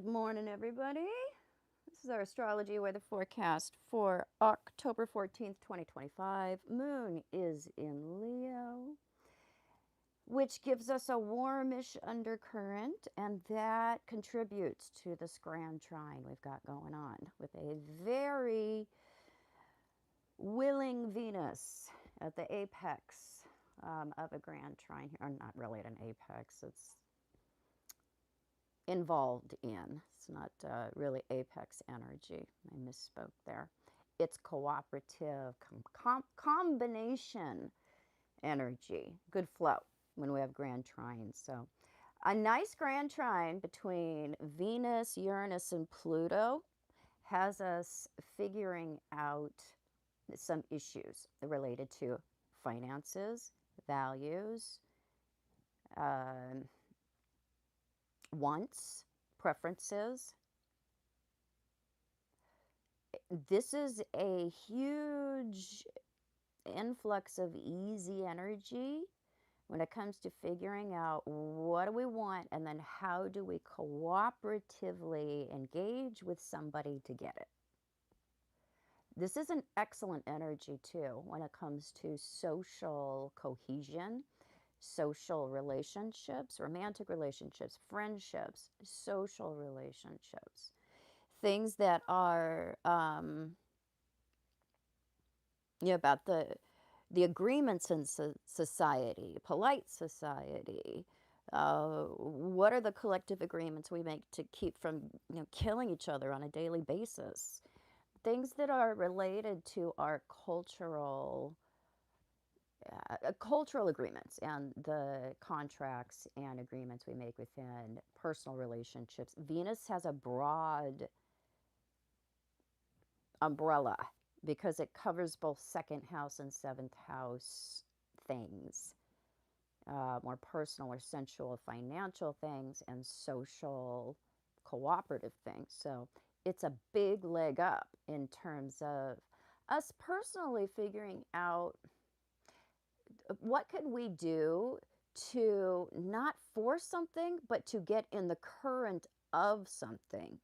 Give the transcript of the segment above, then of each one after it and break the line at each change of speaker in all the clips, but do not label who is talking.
Good morning, everybody. This is our astrology weather forecast for October 14th, 2025. Moon is in Leo, which gives us a warmish undercurrent, and that contributes to this grand trine we've got going on with a very willing Venus at the apex of a grand trine here. Or not really at an apex, it's involved in. It's not really apex energy. I misspoke there. It's cooperative, combination energy, good flow when we have grand trines. So a nice grand trine between Venus, Uranus, and Pluto has us figuring out some issues related to finances, values, wants, preferences. This is a huge influx of easy energy when it comes to figuring out what do we want and then how do we cooperatively engage with somebody to get it. This is an excellent energy too when it comes to social cohesion, social relationships, romantic relationships, friendships, social relationships, things that are about the agreements in society, polite society. What are the collective agreements we make to keep from killing each other on a daily basis? Things that are related to our cultural agreements and the contracts and agreements we make within personal relationships. Venus has a broad umbrella because it covers both second house and seventh house things, more personal or sensual financial things and social cooperative things. So it's a big leg up in terms of us personally figuring out what could we do to not force something, but to get in the current of something,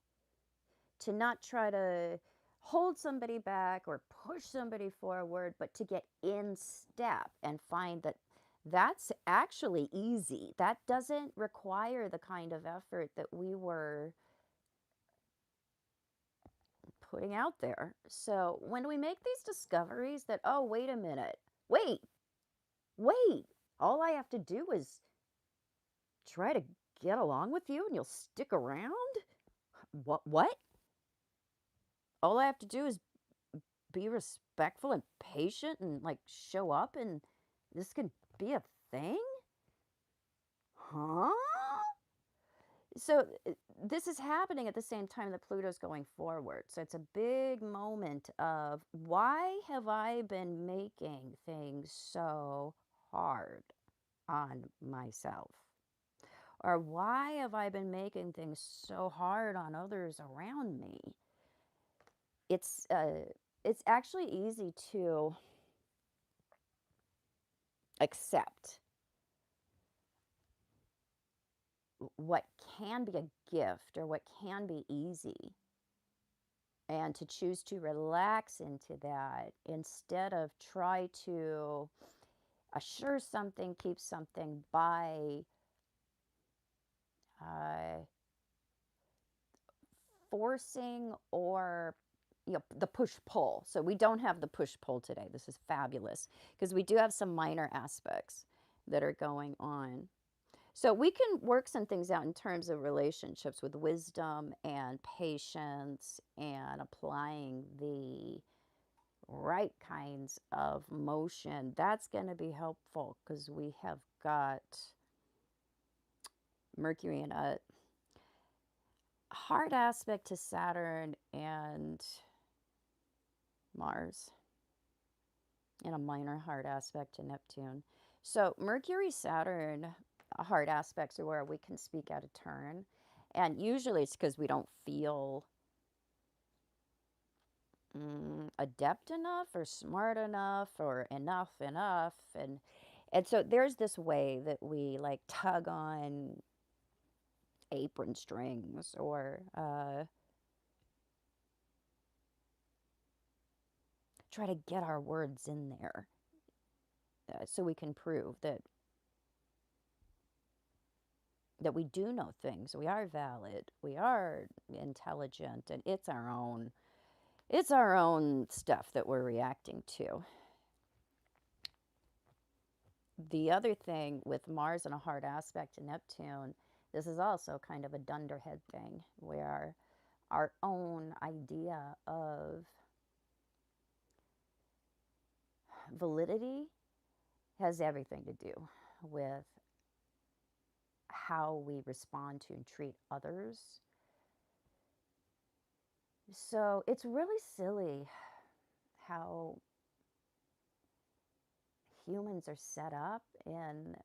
to not try to hold somebody back or push somebody forward, but to get in step and find that that's actually easy. That doesn't require the kind of effort that we were putting out there. So when we make these discoveries that, oh, wait a minute, wait, all I have to do is try to get along with you and you'll stick around? What? All I have to do is be respectful and patient and like show up and this can be a thing? Huh? So this is happening at the same time that Pluto's going forward. So it's a big moment of why have I been making things so hard on myself? Or why have I been making things so hard on others around me? It's actually easy to accept what can be a gift or what can be easy and to choose to relax into that instead of try to assure something, keep something by uh, forcing or the push pull. So we don't have the push pull today. This is fabulous because we do have some minor aspects that are going on. So we can work some things out in terms of relationships with wisdom and patience and applying the right kinds of motion. That's going to be helpful because we have got Mercury in a hard aspect to Saturn and Mars, and a minor hard aspect to Neptune. So Mercury, Saturn, hard aspects are where we can speak out of turn. And usually it's because we don't feel adept enough or smart enough or enough. And so there's this way that we like tug on apron strings or try to get our words in there so we can prove that we do know things, we are valid, we are intelligent, and it's our own stuff that we're reacting to. The other thing with Mars and a hard aspect to Neptune, this is also kind of a dunderhead thing where our own idea of validity has everything to do with how we respond to and treat others. So it's really silly how humans are set up in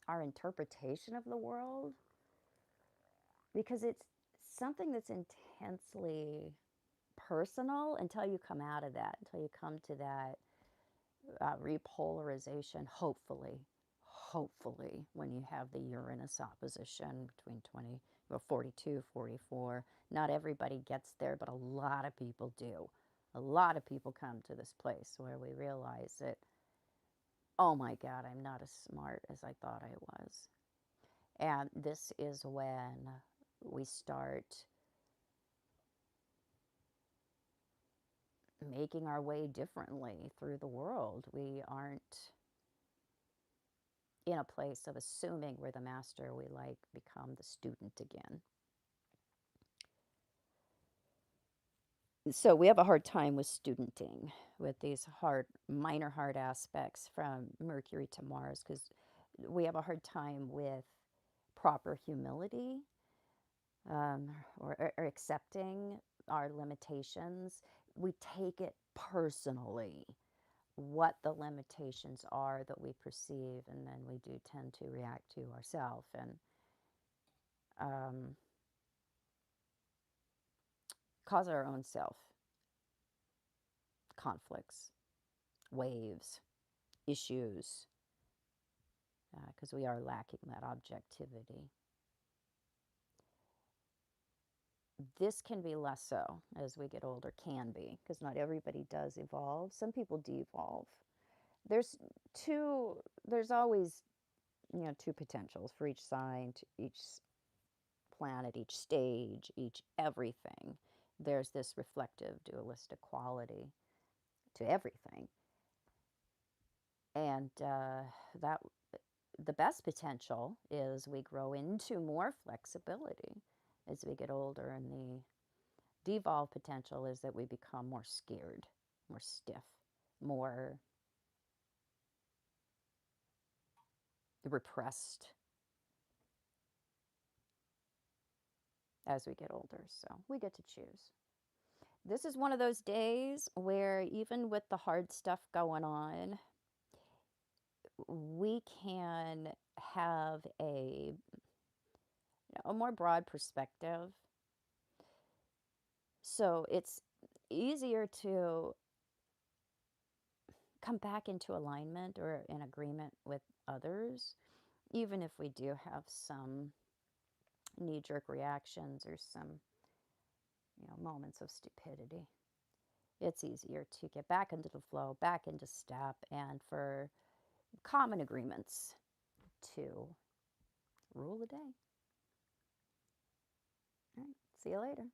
our interpretation of the world, because it's something that's intensely personal until you come out of that, until you come to that repolarization, hopefully, when you have the Uranus opposition between 42, 44. Not everybody gets there, but a lot of people do. A lot of people come to this place where we realize that, oh my God, I'm not as smart as I thought I was. And this is when we start making our way differently through the world. We aren't in a place of assuming we're the master. We become the student again. So we have a hard time with studenting, with these minor hard aspects from Mercury to Mars, because we have a hard time with proper humility, or accepting our limitations. We take it personally, what the limitations are that we perceive, and then we do tend to react to ourselves and cause our own self conflicts, waves, issues, because we are lacking that objectivity. This can be less so as we get older, can be, because not everybody does evolve. Some people devolve. There's always, two potentials for each sign, each planet, each stage, each everything. There's this reflective, dualistic quality to everything. And that the best potential is we grow into more flexibility as we get older, and the devolve potential is that we become more scared, more stiff, more repressed as we get older. So we get to choose. This is one of those days where, even with the hard stuff going on, we can have a more broad perspective. So it's easier to come back into alignment or in agreement with others, even if we do have some knee-jerk reactions or some, moments of stupidity. It's easier to get back into the flow, back into step, and for common agreements to rule the day. All right, see you later.